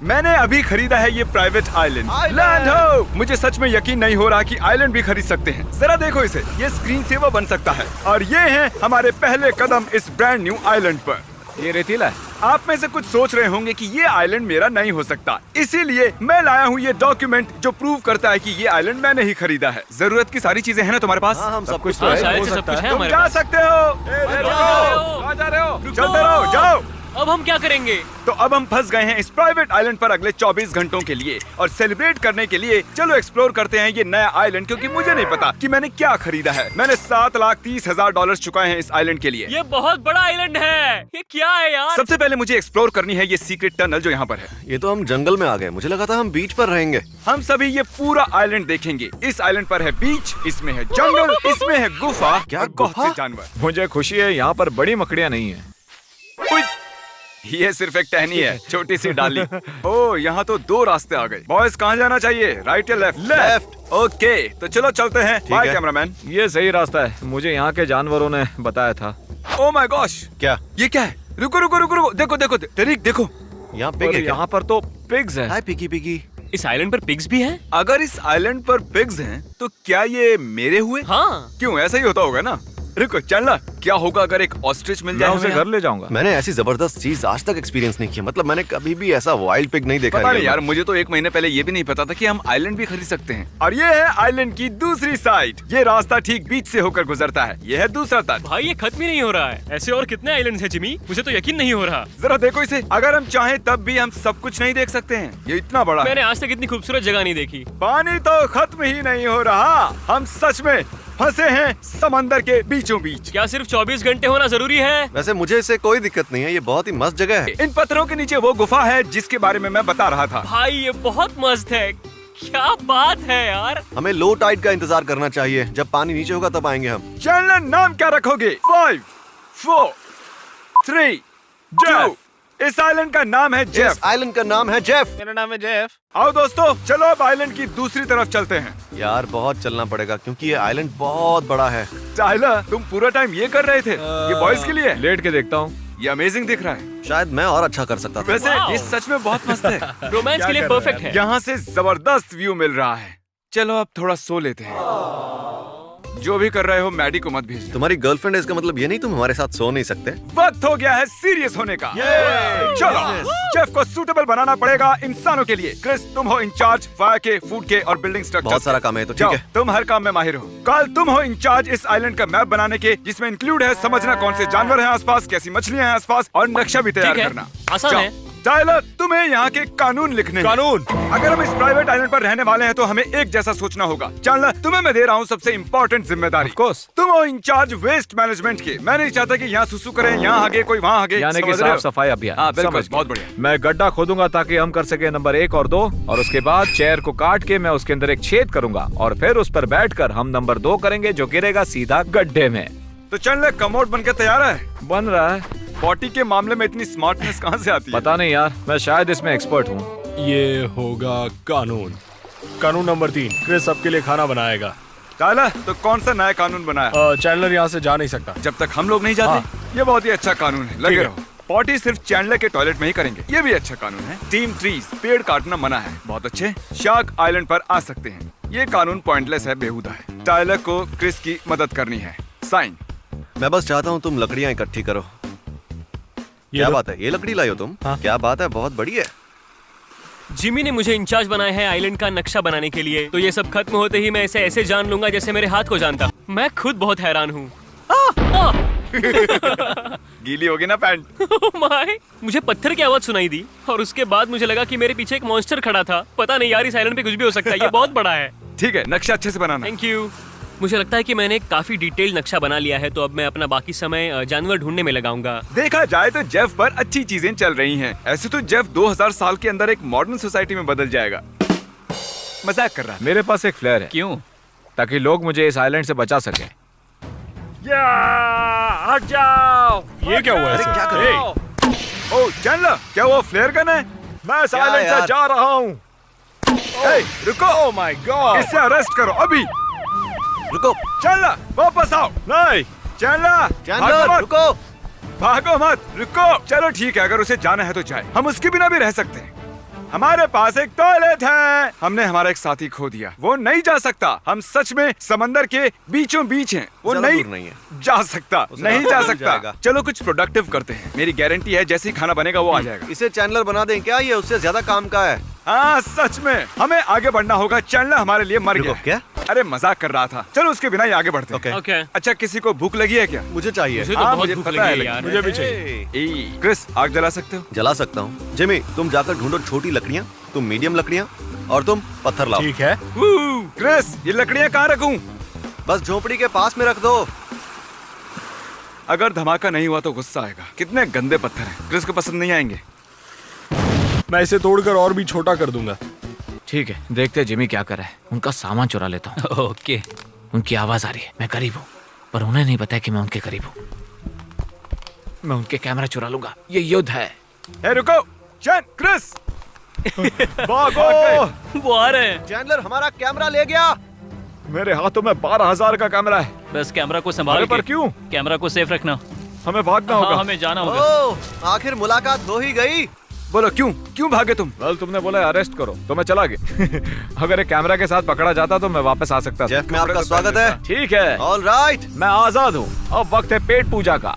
मैंने अभी खरीदा है ये प्राइवेट आइलैंड। लैंड हो। मुझे सच में यकीन नहीं हो रहा कि आइलैंड भी खरीद सकते हैं। जरा देखो इसे, ये स्क्रीन सेवर बन सकता है। और ये हैं हमारे पहले कदम इस ब्रांड न्यू आइलैंड पर। ये रेतीला है। आप में से कुछ सोच रहे होंगे कि ये आइलैंड मेरा नहीं हो सकता, इसीलिए मैं लाया हूँ ये डॉक्यूमेंट जो प्रूव करता है कि ये आइलैंड मैंने ही खरीदा है। जरूरत की सारी चीजें हैं ना तुम्हारे पास? हाँ, हम सब कुछ तो है, शायद हो से सब सकता कुछ है। है तुम हमारे जा पास। सकते हो। कहाँ जा रहे हो? चलते रहो, जाओ। अब हम क्या करेंगे? तो अब हम फंस गए हैं इस प्राइवेट आइलैंड पर अगले 24 घंटों के लिए, और सेलिब्रेट करने के लिए चलो एक्सप्लोर करते हैं ये नया आइलैंड, क्योंकि मुझे नहीं पता कि मैंने क्या खरीदा है। मैंने $7,30,000 चुकाए हैं इस आइलैंड के लिए। ये बहुत बड़ा आइलैंड है। ये क्या है यार? सबसे पहले मुझे एक्सप्लोर करनी है ये सीक्रेट टनल जो यहाँ पर है। ये तो हम जंगल में आ गए, मुझे लगा था हम बीच पर रहेंगे। हम सभी ये पूरा आइलैंड देखेंगे। इस आइलैंड पर है बीच, इसमें है जंगल, इसमें है गुफा, क्या और बहुत गुफा? से जानवर। मुझे खुशी है यहाँ पर बड़ी मकड़ियाँ नहीं है। उई! ये सिर्फ एक टहनी है, छोटी सी डाली। ओह, यहाँ तो 2 रास्ते आ गए। बॉयज कहाँ जाना चाहिए, राइट या लेफ्ट? लेफ्ट। ओके, तो चलो चलते हैं। बाय है। कैमरामैन। ये सही रास्ता है, मुझे यहाँ के जानवरों ने बताया था। ओह माय गॉश, क्या? ये क्या है? रुको रुको रुको रुको, देखो देखो तरीक देखो। यहाँ और पिग है क्या? यहाँ पर तो पिग्स है। हाय पिगी पिगी। इस आइलैंड पर पिग्स भी हैं? अगर इस आइलैंड पर पिग्स हैं, तो क्या ये मेरे हुए? हाँ। क्यों, ऐसा ही होता होगा ना। रुको चलना, क्या होगा अगर एक ऑस्ट्रिच मिल मैं जाए उसे हमें घर ले जाऊंगा। मैंने ऐसी जबरदस्त चीज आज तक एक्सपीरियंस नहीं किया। मतलब मैंने कभी भी ऐसा वाइल्ड पिग नहीं देखा। पता नहीं रियल यार, में। मुझे तो 1 महीने पहले ये भी नहीं पता था कि हम आइलैंड भी खरीद सकते हैं। और ये है आइलैंड की दूसरी साइड। ये रास्ता ठीक बीच से होकर गुजरता है। ये है दूसरा तट। भाई ये खत्म ही नहीं हो रहा है। ऐसे और कितने आइलैंड्स हैं जिमी? मुझे तो यकीन नहीं हो रहा। जरा देखो इसे, अगर हम चाहें तब भी हम सब कुछ नहीं देख सकते हैं। ये इतना बड़ा है। मैंने आज तक इतनी खूबसूरत जगह नहीं देखी। पानी तो खत्म ही नहीं हो रहा। हम सच में फंसे हैं समंदर के बीचों बीच। क्या सिर्फ 24 घंटे होना जरूरी है? वैसे मुझे इससे कोई दिक्कत नहीं है, ये बहुत ही मस्त जगह है। इन पत्थरों के नीचे वो गुफा है जिसके बारे में मैं बता रहा था। भाई ये बहुत मस्त है। क्या बात है यार। हमें लो टाइड का इंतजार करना चाहिए। जब पानी नीचे होगा तब आएंगे हम। चैनल नाम क्या रखोगे? 5, 4, 3, 2। इस आइलैंड का नाम है इस जेफ। आइलैंड का नाम है जेफ। मेरा नाम है जेफ। आओ दोस्तों, चलो अब आइलैंड की दूसरी तरफ चलते हैं। यार बहुत चलना पड़ेगा क्योंकि ये आइलैंड बहुत बड़ा है। टाइलर, तुम पूरा टाइम ये कर रहे थे? ये बॉयज के लिए है। लेट के देखता हूँ। ये अमेजिंग दिख रहा है। शायद मैं और अच्छा कर सकता था। वैसे वाओ। ये सच में बहुत मस्त है। रोमांस क्या के लिए कर रहे परफेक्ट हैं? है। यहाँ से जबरदस्त व्यू मिल रहा है। चलो अब थोड़ा सो लेते हैं। जो भी कर रहे हो मैडी को मत भेजना। तुम्हारी गर्लफ्रेंड है इसका मतलब ये नहीं तुम हमारे साथ सो नहीं सकते। वक्त हो गया है सीरियस होने का। चलो, जेफ को सूटेबल बनाना पड़ेगा इंसानों के लिए। क्रिस, तुम हो इंचार्ज फायर के, फूड के और बिल्डिंग स्ट्रक्चर। बहुत सारा काम है तो ठीक है। तुम हर काम में माहिर हो। कल तुम हो इंचार्ज इस आइलैंड का मैप बनाने के, जिसमें इंक्लूड है समझना कौन से जानवर हैं आसपास, कैसी मछलियां हैं आसपास, और नक्शा भी तैयार ठीक है, करना। आसान जाओ। है। टाइलर, तुम्हें यहाँ के कानून लिखने हैं। कानून? अगर हम इस प्राइवेट आइलैंड पर रहने वाले हैं तो हमें एक जैसा सोचना होगा। टाइलर, तुम्हें मैं दे रहा हूँ सबसे इम्पोर्टेंट जिम्मेदारी। Of course। तुम हो इंचार्ज वेस्ट मैनेजमेंट के। मैं नहीं चाहता कि यहाँ सुसु करें, यहाँ आगे कोई वहाँ आगे। यानी कि समझ रहे हो? साफ सफाई अभियान। हाँ बिल्कुल, समझ गया। बहुत बढ़िया। मैं गड्ढा खोदूंगा ताकि हम कर सके नंबर 1 और 2, और उसके बाद चेयर को काट के मैं उसके अंदर एक छेद करूंगा और फिर उस पर बैठकर हम नंबर 2 करेंगे जो गिरेगा सीधा गड्ढे में। तो चल, कमोड बनकर तैयार है। बन रहा है। बॉटी के मामले में इतनी स्मार्टनेस कहाँ से आती है? पता नहीं यार, मैं शायद इसमें एक्सपर्ट हूँ। ये होगा कानून। कानून नंबर 3, क्रिस सबके लिए खाना बनाएगा। टाइलर, तो कौन सा नया कानून बनाया? चैंडलर यहाँ से जा नहीं सकता। जब तक हम लोग नहीं जाते। ये बहुत ही अच्छा कानून है, लगे ठीक है। रहो। पॉटी सिर्फ चैंडलर के टॉयलेट में ही करेंगे। ये भी अच्छा कानून है। टीम ट्रीज, पेड़ काटना मना है। बहुत अच्छे। शार्क आइलैंड पर आ सकते हैं। ये कानून पॉइंटलेस है, बेहुदा है। टाइलर को क्रिस की मदद करनी है। साइन। मैं बस चाहता हूँ तुम लकड़ियाँ इकट्ठी करो। क्या बात है, ये लकड़ी लाई हो तुम? हाँ। क्या बात है, बहुत बड़ी है। जिमी ने मुझे इंचार्ज बनाया है आइलैंड का नक्शा बनाने के लिए। तो ये सब खत्म होते ही मैं इसे ऐसे जान लूंगा जैसे मेरे हाथ को जानता। मैं खुद बहुत हैरान हूँ। गीली होगी ना पैंट। माय, मुझे पत्थर की आवाज सुनाई दी और उसके बाद मुझे लगा कि मेरे पीछे एक मॉन्स्टर खड़ा था। पता नहीं यार, इस आइलैंड पे कुछ भी हो सकता है। ये बहुत बड़ा है। ठीक है, नक्शा अच्छे से बनाना। Thank you. मुझे लगता है कि मैंने काफी डिटेल नक्शा बना लिया है, तो अब मैं अपना बाकी समय जानवर ढूंढने में लगाऊंगा। देखा जाए तो जेफ पर अच्छी चीजें चल रही हैं। ऐसे तो जेफ 2000 साल के अंदर एक मॉडर्न सोसाइटी में बदल जाएगा। मजाक कर रहा है। मेरे पास एक फ्लेयर है। क्यों? ताकि लोग मुझे इस आइलैंड से बचा सके। हट जाओ। ये क्या हुआ अरे ऐसे? क्या कर रहे हो? ओ चैंडलर, क्या वो फ्लेयर गन है? मैं इस क्या आइलैंड से यार? जा रहा हूँ। रुको। Oh my God. इसे अरेस्ट करो अभी। रुको चैंडलर, वापस आओ। नहीं चैंडलर, चैंडलर, भागो मत। रुको। भागो मत, रुको। चलो ठीक है, अगर उसे जाना है तो जाए। हम उसके बिना भी रह सकते हैं। हमारे पास एक टॉयलेट है। हमने हमारा एक साथी खो दिया, वो नहीं जा सकता। हम सच में समंदर के बीचों बीच हैं, वो ज्यादा नहीं दूर नहीं है। जा सकता, उसे नहीं रास्ता जा मिल सकता। जाएगा। चलो कुछ प्रोडक्टिव करते हैं, मेरी गारंटी है जैसे ही खाना बनेगा वो आ जाएगा। इसे चैंडलर बना दें क्या? ये उससे ज्यादा काम का है। हाँ सच में हमें आगे बढ़ना होगा। चैंडलर हमारे लिए मर रुको, गया। क्या? अरे मजाक कर रहा था, चलो उसके बिना ही आगे बढ़ते हैं। ओके। ओके। अच्छा किसी को भूख लगी है क्या? मुझे चाहिए। मुझे तो हाँ, बहुत मुझे भूख पता लगी है, है यार। मुझे भी चाहिए। क्रिस आग जला सकते हो? जला सकता हूँ। जिमी तुम जाकर ढूंढो छोटी लकड़ियाँ, तुम मीडियम लकड़ियाँ और तुम पत्थर लाओ। ठीक है। क्रिस ये लकड़ियाँ कहाँ रखूं? बस झोपड़ी के पास में रख दो। अगर धमाका नहीं हुआ तो गुस्सा आएगा। कितने गंदे पत्थर हैं, क्रिस को पसंद नहीं आएंगे। मैं इसे तोड़कर और भी छोटा कर दूंगा। ठीक है, देखते हैं जिमी क्या कर रहा है। उनका सामान चुरा लेता हूँ। ओके। उनकी आवाज आ रही है, मैं करीब हूँ, पर उन्हें नहीं पता है कि मैं उनके करीब हूँ। मैं उनके कैमरा चुरा लूंगा, ये युद्ध है। ए रुको, चैन, क्रिस भागो। वो आ रहे हैं। चैंडलर हमारा कैमरा ले गया। मेरे हाथों में 12,000 का कैमरा है। बस कैमरा को संभाल अरे के। पर क्यों? कैमरा को सेफ रखना। हमें भागना हाँ, होगा। हमें जाना होगा। ओह, आखिर मुलाकात हो ही गई। बोलो क्यों क्यों भागे तुम? वेल तुमने बोला अरेस्ट करो तो मैं चला गया। अगर एक कैमरा के साथ पकड़ा जाता तो मैं वापस आ सकता था। जेफ में आपका स्वागत है। ठीक है, ऑल राइट। मैं आजाद हूँ। अब वक्त है पेट पूजा का।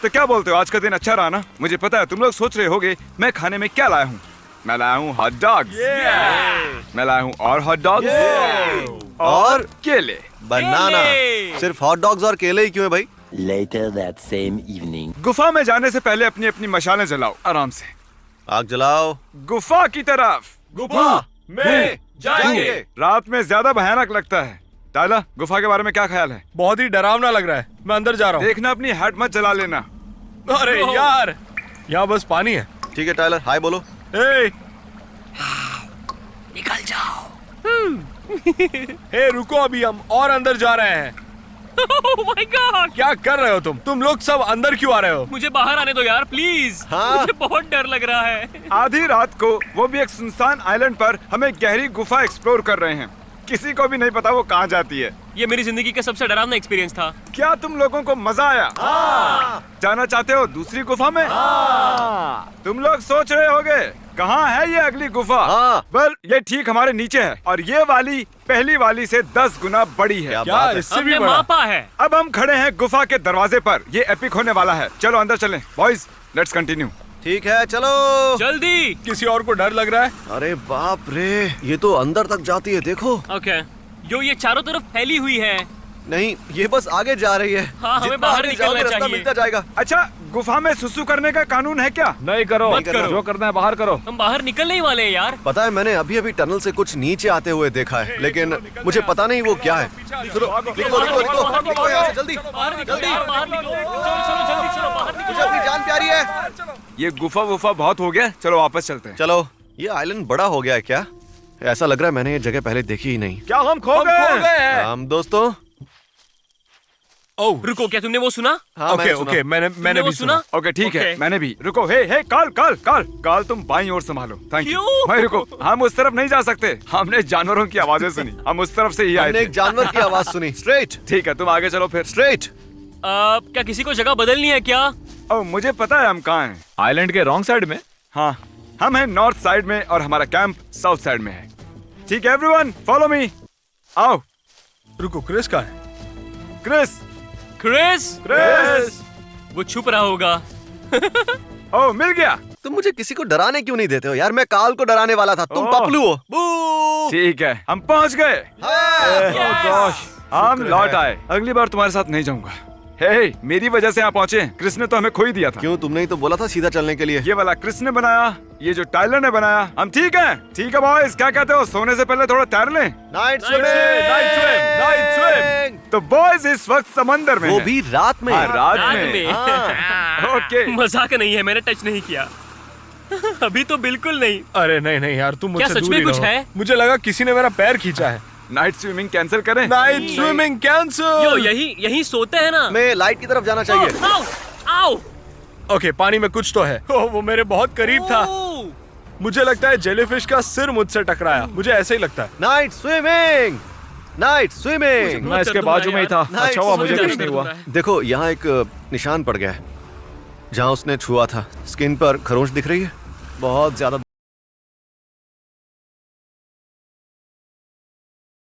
तो क्या बोलते हो, आज का दिन अच्छा रहा ना? मुझे पता है तुम लोग सोच रहे होगे मैं खाने में क्या लाया हूँ। मैं लाया हूँ हॉट डॉग्स, मैं लाया हूँ और हॉट डॉग्स और केले। बनाना। केले। सिर्फ हॉट डॉग्स और केले ही क्यों है भाई? Later that same evening. गुफा में जाने से पहले अपनी अपनी मशालें जलाओ आराम से। आग जलाओ। गुफा की तरफ। गुफा में जाएंगे। रात में ज्यादा भयानक लगता है। टाइलर गुफा के बारे में क्या ख्याल है? बहुत ही डरावना लग रहा है। मैं अंदर जा रहा हूँ। देखना अपनी हैट मत जला लेना। अरे यार, यहाँ बस पानी है। ठीक है टाइलर, हाय बोलो। ए, निकल जाओ। ए रुको, अभी हम और अंदर जा रहे हैं। Oh my God! क्या कर रहे हो तुम लोग सब अंदर क्यों आ रहे हो? मुझे बाहर आने दो यार प्लीज। हाँ। मुझे बहुत डर लग रहा है। आधी रात को वो भी एक सुनसान आइलैंड पर हम एक गहरी गुफा एक्सप्लोर कर रहे हैं। किसी को भी नहीं पता वो कहाँ जाती है। ये मेरी जिंदगी का सबसे डरावना एक्सपीरियंस था। क्या तुम लोगों को मजा आया? जाना चाहते हो दूसरी गुफा में? तुम लोग सोच रहे होगे कहाँ है ये अगली गुफा? हाँ। वेल ये ठीक हमारे नीचे है और ये वाली पहली वाली से 10 गुना बड़ी है। क्या क्या बात है? इससे भी हमने बड़ा? मापा है। अब हम खड़े हैं गुफा के दरवाजे पर। ये एपिक होने वाला है। चलो अंदर चलें बॉयज, लेट्स कंटिन्यू। ठीक है चलो। जल्दी। किसी और को डर लग रहा है? अरे बाप रे, ये तो अंदर तक जाती है, देखो। ओके। यो ये चारों तरफ फैली हुई है। नहीं, ये बस आगे जा रही है। हाँ, हमें जितना बाहर आगे निकलना जाओगे, रास्ता चाहिए। मिलता जाएगा। अच्छा गुफा में सुसु करने का कानून है क्या? नहीं करो, मत करो। जो करना है बाहर करो। हम बाहर निकलने ही वाले हैं यार। पता है मैंने अभी अभी टनल से कुछ नीचे आते हुए देखा है, लेकिन मुझे पता नहीं वो क्या है। सुनो, निकलो निकलो निकलो निकलो यहाँ से जल्दी। बाहर निकलो जल्दी। यार, बाहर निकलो। चलो चलो जल्दी चलो बाहर मुझे निकलो। अपनी जान प्यारी है। ये गुफा वुफा बहुत हो गया, चलो वापस चलते हैं। चलो, ये आइलैंड बड़ा हो गया है क्या? ऐसा लग रहा है मैंने ये जगह पहले देखी ही नहीं। क्या हम खो गए? हम दोस्तों। ओह, रुको, क्या तुमने वो सुना? हाँ, ओके मैंने सुना। ओके, मैंने तुमने वो भी सुना। ओके ठीक है, ओके। मैंने भी। रुको, हे काल काल काल काल, तुम बाईं ओर संभालो। Thank you. क्यों? भाई रुको, हम उस तरफ नहीं जा सकते। हमने जानवरों की आवाजें सुनी, हम उस तरफ से ही आए हमने थे। एक जानवर की आवाज सुनी। स्ट्रेट ठीक है तुम आगे चलो फिर। स्ट्रेट। क्या किसी को जगह बदलनी है क्या? ओह मुझे पता है हम कहाँ हैं। आइलैंड के रॉन्ग साइड में। हाँ हम हैं नॉर्थ साइड में और हमारा कैंप साउथ साइड में है। ठीक है एवरीवन फॉलो मी। आओ। रुको, क्रिस कहाँ है? Chris Chris. क्रिस। वो छुप रहा होगा। ओह मिल गया। तुम मुझे किसी को डराने क्यों नहीं देते हो यार? मैं काल को डराने वाला था, तुम ओह। पपलू हो। बू। ठीक है हम पहुंच गए। हाँ। हम लौट आए। अगली बार तुम्हारे साथ नहीं जाऊंगा। हे मेरी वजह से यहाँ पहुंचे। क्रिस ने तो हमें खो ही दिया था। क्यों, तुमने ही तो बोला था सीधा चलने के लिए। ये वाला क्रिस ने बनाया, ये जो टाइलर ने बनाया। हम ठीक है? ठीक है बॉयज, क्या कहते हो? सोने से पहले थोड़ा तैर लें। Night night swim. तो बॉयज इस वक्त समंदर में वो हैं। भी रात में। हाँ, रात रात में। में। हाँ। ओके मजाक नहीं है, मैंने टच नहीं किया। अभी तो बिल्कुल नहीं। अरे नहीं यार, तुम क्या मुझसे सच दूर में ही कुछ रहो। है? मुझे लगा किसी ने मेरा पैर खींचा है। नाइट स्विमिंग कैंसिल करें? Night swimming cancel. यो यही सोते हैं ना। मैं लाइट की तरफ जाना चाहिए। आओ, आओ। ओके, पानी में कुछ तो है। ओह, वो मेरे बहुत करीब था। ओह। मुझे लगता है जेलीफिश का सिर मुझसे टकराया। मुझे ऐसे ही लगता है। Night swimming. Night swimming. मैं इसके दर्द हो रहा बाजू में ही था। यार। अच्छा हुआ नाइट मुझे स्विमिंग कुछ नहीं दर्द हुआ। हो रहा है। देखो यहाँ एक निशान पड़ गया है। जहाँ उसने छुआ था। स्किन पर खरोंच दिख रही है। बहुत ज्यादा